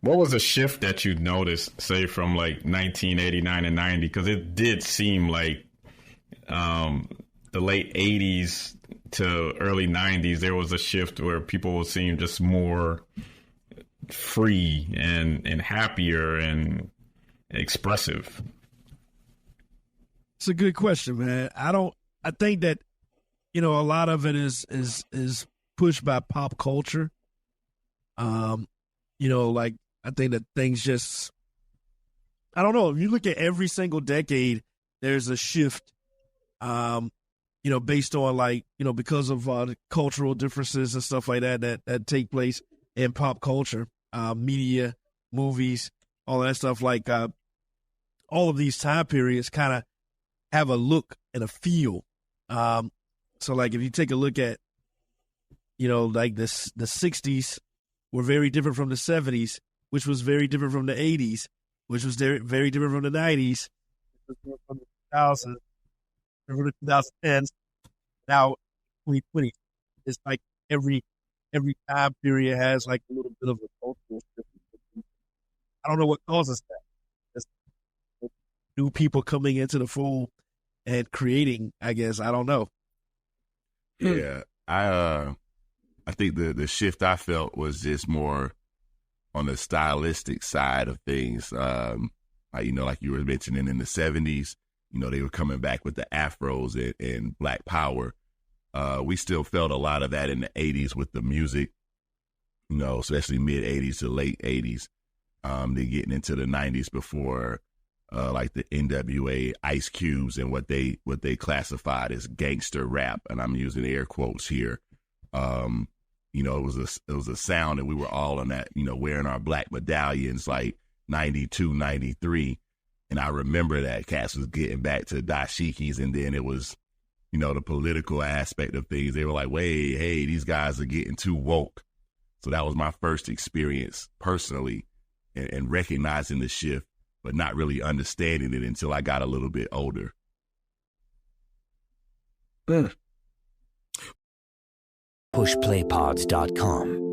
What was a shift that you noticed, say, from like 1989 and 90? Because it did seem like the late 80s to early 90s, there was a shift where people seemed just more free and happier and expressive. It's a good question, man. I think that, a lot of it is pushed by pop culture. Like I think that things just, I don't know. If you look at every single decade, there's a shift, based on because of the cultural differences and stuff like that take place in pop culture, media, movies, all that stuff. All of these time periods kind of have a look and a feel. So if you take a look at, the 60s were very different from the 70s, which was very different from the 80s, which was very different from the 90s, from the 2000s, from the 2010s. Now, 2020, it's like every time period has a little bit of a cultural shift. I don't know what causes that. It's new people coming into the fold and creating, I guess. I don't know. Yeah, I think the shift I felt was just more on the stylistic side of things. Like you were mentioning in the 70s, they were coming back with the afros and Black Power. We still felt a lot of that in the 80s with the music, especially mid 80s to late 80s. Then getting into the 90s before the NWA, Ice Cubes, and what they classified as gangster rap, and I'm using air quotes here. It was a sound, and we were all on that, wearing our black medallions 92, 93. And I remember that Cass was getting back to Dashikis, and then it was, the political aspect of things. They were like, wait, hey, these guys are getting too woke. So that was my first experience personally and recognizing the shift, but not really understanding it until I got a little bit older. Pushplaypods.com